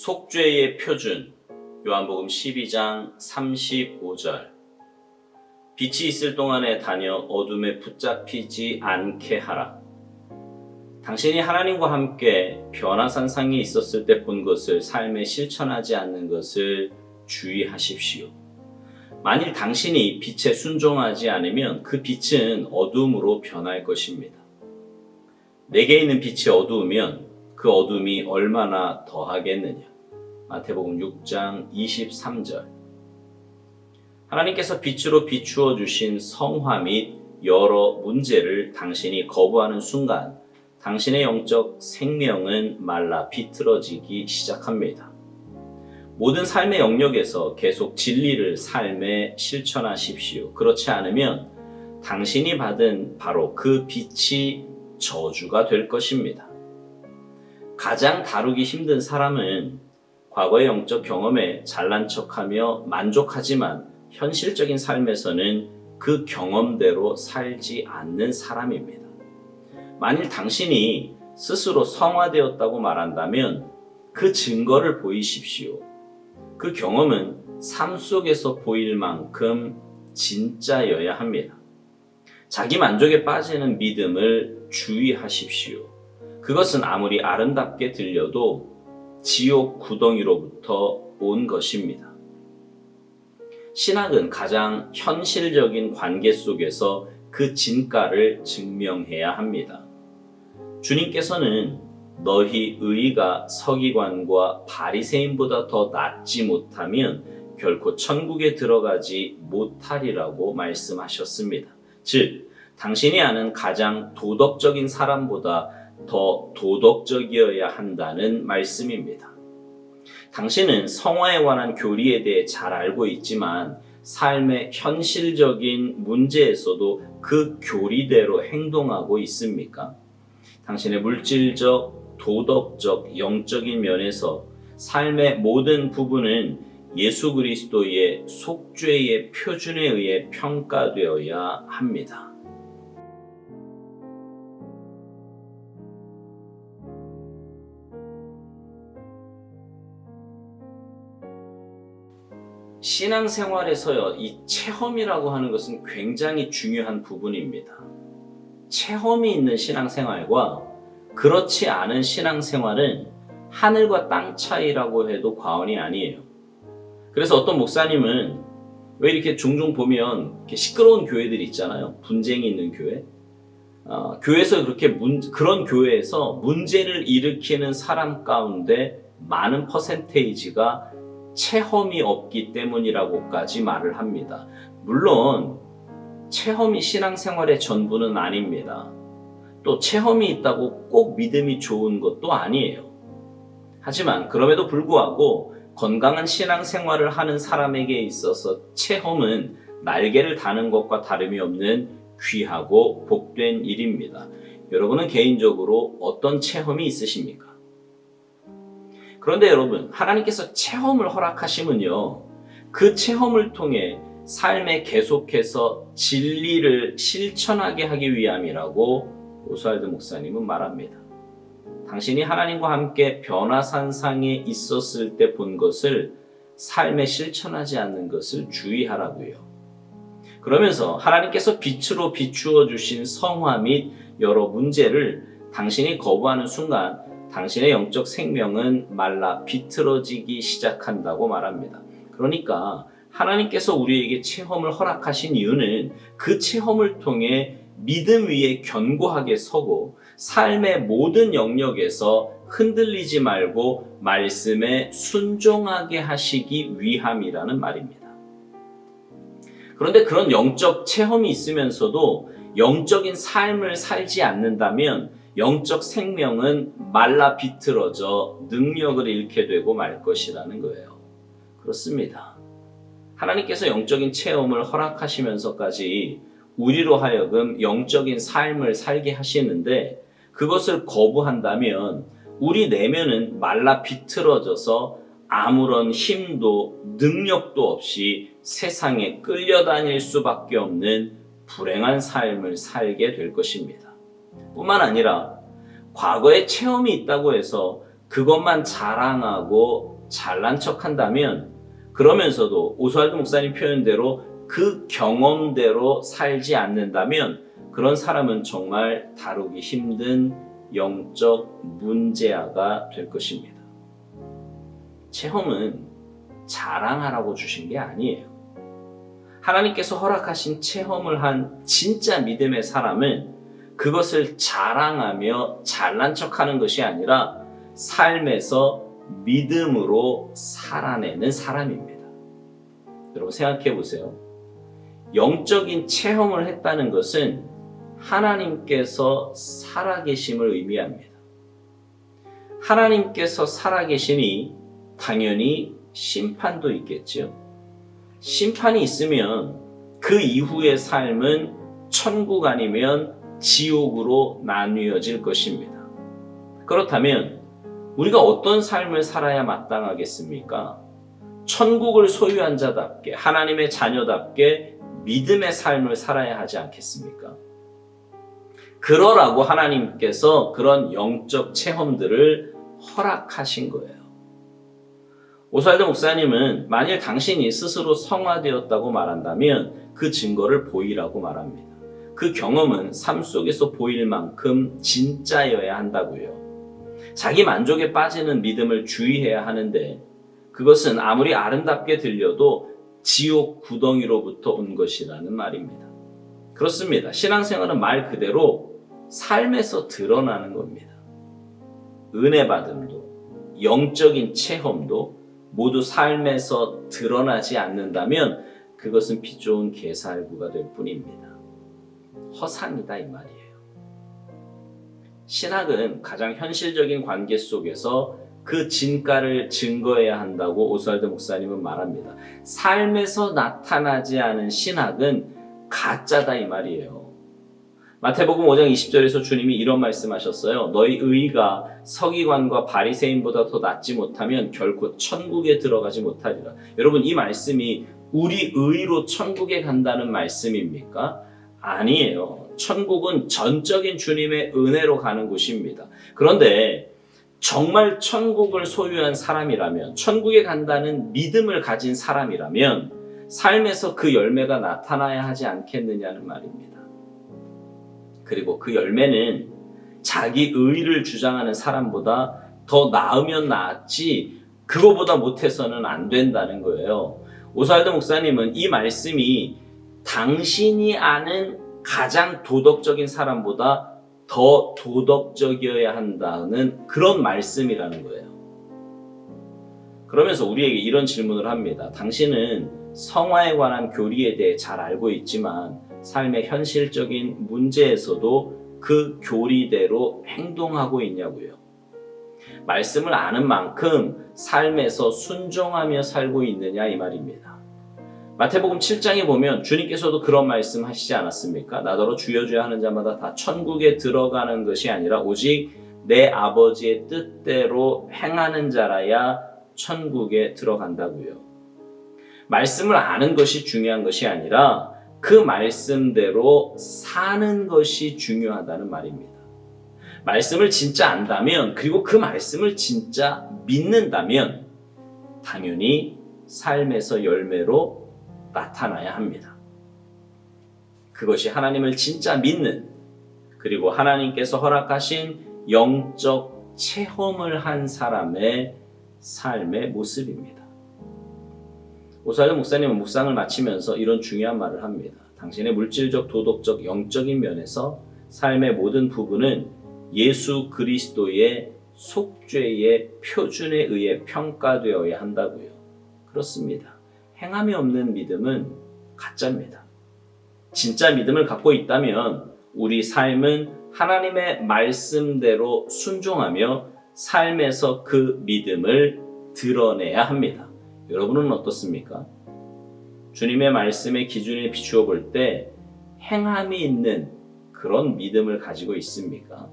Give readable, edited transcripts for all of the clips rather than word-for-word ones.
속죄의 표준 요한복음 12장 35절 빛이 있을 동안에 다녀 어둠에 붙잡히지 않게 하라. 당신이 하나님과 함께 변화산상에 있었을 때 본 것을 삶에 실천하지 않는 것을 주의하십시오. 만일 당신이 빛에 순종하지 않으면 그 빛은 어둠으로 변할 것입니다. 내게 있는 빛이 어두우면 그 어둠이 얼마나 더하겠느냐. 마태복음 6장 23절. 하나님께서 빛으로 비추어 주신 성화 및 여러 문제를 당신이 거부하는 순간 당신의 영적 생명은 말라 비틀어지기 시작합니다. 모든 삶의 영역에서 계속 진리를 삶에 실천하십시오. 그렇지 않으면 당신이 받은 바로 그 빛이 저주가 될 것입니다. 가장 다루기 힘든 사람은 과거의 영적 경험에 잘난 척하며 만족하지만 현실적인 삶에서는 그 경험대로 살지 않는 사람입니다. 만일 당신이 스스로 성화되었다고 말한다면 그 증거를 보이십시오. 그 경험은 삶 속에서 보일 만큼 진짜여야 합니다. 자기 만족에 빠지는 믿음을 주의하십시오. 그것은 아무리 아름답게 들려도 지옥 구덩이로부터 온 것입니다. 신학은 가장 현실적인 관계 속에서 그 진가를 증명해야 합니다. 주님께서는 너희 의의가 서기관과 바리새인보다 더 낫지 못하면 결코 천국에 들어가지 못하리라고 말씀하셨습니다. 즉, 당신이 아는 가장 도덕적인 사람보다 더 도덕적이어야 한다는 말씀입니다. 당신은 성화에 관한 교리에 대해 잘 알고 있지만 삶의 현실적인 문제에서도 그 교리대로 행동하고 있습니까? 당신의 물질적, 도덕적, 영적인 면에서 삶의 모든 부분은 예수 그리스도의 속죄의 표준에 의해 평가되어야 합니다. 신앙생활에서요, 이 체험이라고 하는 것은 굉장히 중요한 부분입니다. 체험이 있는 신앙생활과 그렇지 않은 신앙생활은 하늘과 땅 차이라고 해도 과언이 아니에요. 그래서 어떤 목사님은 왜 이렇게 종종 보면 이렇게 시끄러운 교회들이 있잖아요. 분쟁이 있는 교회. 교회에서 그런 교회에서 문제를 일으키는 사람 가운데 많은 퍼센테이지가 체험이 없기 때문이라고까지 말을 합니다. 물론 체험이 신앙생활의 전부는 아닙니다. 또 체험이 있다고 꼭 믿음이 좋은 것도 아니에요. 하지만 그럼에도 불구하고 건강한 신앙생활을 하는 사람에게 있어서 체험은 날개를 다는 것과 다름이 없는 귀하고 복된 일입니다. 여러분은 개인적으로 어떤 체험이 있으십니까? 그런데 여러분, 하나님께서 체험을 허락하시면요, 그 체험을 통해 삶에 계속해서 진리를 실천하게 하기 위함이라고 오스왈드 목사님은 말합니다. 당신이 하나님과 함께 변화산상에 있었을 때 본 것을 삶에 실천하지 않는 것을 주의하라고요. 그러면서 하나님께서 빛으로 비추어 주신 성화 및 여러 문제를 당신이 거부하는 순간 당신의 영적 생명은 말라 비틀어지기 시작한다고 말합니다. 그러니까 하나님께서 우리에게 체험을 허락하신 이유는 그 체험을 통해 믿음 위에 견고하게 서고 삶의 모든 영역에서 흔들리지 말고 말씀에 순종하게 하시기 위함이라는 말입니다. 그런데 그런 영적 체험이 있으면서도 영적인 삶을 살지 않는다면 영적 생명은 말라 비틀어져 능력을 잃게 되고 말 것이라는 거예요. 그렇습니다. 하나님께서 영적인 체험을 허락하시면서까지 우리로 하여금 영적인 삶을 살게 하시는데 그것을 거부한다면 우리 내면은 말라 비틀어져서 아무런 힘도 능력도 없이 세상에 끌려다닐 수밖에 없는 불행한 삶을 살게 될 것입니다. 뿐만 아니라 과거에 체험이 있다고 해서 그것만 자랑하고 잘난 척한다면, 그러면서도 오스왈드 목사님 표현대로 그 경험대로 살지 않는다면 그런 사람은 정말 다루기 힘든 영적 문제아가 될 것입니다. 체험은 자랑하라고 주신 게 아니에요. 하나님께서 허락하신 체험을 한 진짜 믿음의 사람은 그것을 자랑하며 잘난 척하는 것이 아니라 삶에서 믿음으로 살아내는 사람입니다. 여러분 생각해 보세요. 영적인 체험을 했다는 것은 하나님께서 살아계심을 의미합니다. 하나님께서 살아계시니 당연히 심판도 있겠죠. 심판이 있으면 그 이후의 삶은 천국 아니면 지옥으로 나뉘어질 것입니다. 그렇다면 우리가 어떤 삶을 살아야 마땅하겠습니까? 천국을 소유한 자답게, 하나님의 자녀답게 믿음의 삶을 살아야 하지 않겠습니까? 그러라고 하나님께서 그런 영적 체험들을 허락하신 거예요. 오스왈드 목사님은 만일 당신이 스스로 성화되었다고 말한다면 그 증거를 보이라고 말합니다. 그 경험은 삶 속에서 보일 만큼 진짜여야 한다고요. 자기 만족에 빠지는 믿음을 주의해야 하는데 그것은 아무리 아름답게 들려도 지옥 구덩이로부터 온 것이라는 말입니다. 그렇습니다. 신앙생활은 말 그대로 삶에서 드러나는 겁니다. 은혜 받음도 영적인 체험도 모두 삶에서 드러나지 않는다면 그것은 피 좋은 개살구가 될 뿐입니다. 허상이다 이 말이에요. 신학은 가장 현실적인 관계 속에서 그 진가를 증거해야 한다고 오스왈드 목사님은 말합니다. 삶에서 나타나지 않은 신학은 가짜다 이 말이에요. 마태복음 5장 20절에서 주님이 이런 말씀하셨어요. 너희 의가 서기관과 바리새인보다 더 낫지 못하면 결코 천국에 들어가지 못하리라. 여러분 이 말씀이 우리 의로 천국에 간다는 말씀입니까? 아니에요. 천국은 전적인 주님의 은혜로 가는 곳입니다. 그런데 정말 천국을 소유한 사람이라면, 천국에 간다는 믿음을 가진 사람이라면 삶에서 그 열매가 나타나야 하지 않겠느냐는 말입니다. 그리고 그 열매는 자기 의를 주장하는 사람보다 더 나으면 나았지 그거보다 못해서는 안 된다는 거예요. 오스왈드 목사님은 이 말씀이 당신이 아는 가장 도덕적인 사람보다 더 도덕적이어야 한다는 그런 말씀이라는 거예요. 그러면서 우리에게 이런 질문을 합니다. 당신은 성화에 관한 교리에 대해 잘 알고 있지만 삶의 현실적인 문제에서도 그 교리대로 행동하고 있냐고요. 말씀을 아는 만큼 삶에서 순종하며 살고 있느냐 이 말입니다. 마태복음 7장에 보면 주님께서도 그런 말씀 하시지 않았습니까? 나더러 주여 주여 하는 자마다 다 천국에 들어가는 것이 아니라 오직 내 아버지의 뜻대로 행하는 자라야 천국에 들어간다고요. 말씀을 아는 것이 중요한 것이 아니라 그 말씀대로 사는 것이 중요하다는 말입니다. 말씀을 진짜 안다면, 그리고 그 말씀을 진짜 믿는다면 당연히 삶에서 열매로 나타나야 합니다. 그것이 하나님을 진짜 믿는, 그리고 하나님께서 허락하신 영적 체험을 한 사람의 삶의 모습입니다. 오스왈드 목사님은 묵상을 마치면서 이런 중요한 말을 합니다. 당신의 물질적, 도덕적, 영적인 면에서 삶의 모든 부분은 예수 그리스도의 속죄의 표준에 의해 평가되어야 한다고요. 그렇습니다. 행함이 없는 믿음은 가짜입니다. 진짜 믿음을 갖고 있다면 우리 삶은 하나님의 말씀대로 순종하며 삶에서 그 믿음을 드러내야 합니다. 여러분은 어떻습니까? 주님의 말씀의 기준에 비추어 볼 때 행함이 있는 그런 믿음을 가지고 있습니까?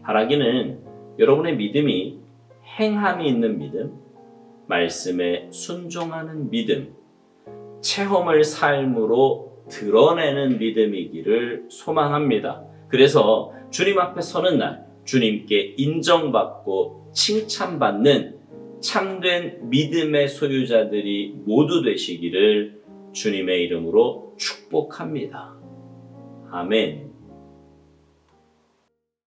바라기는 여러분의 믿음이 행함이 있는 믿음, 말씀에 순종하는 믿음, 체험을 삶으로 드러내는 믿음이기를 소망합니다. 그래서 주님 앞에 서는 날, 주님께 인정받고 칭찬받는 참된 믿음의 소유자들이 모두 되시기를 주님의 이름으로 축복합니다. 아멘.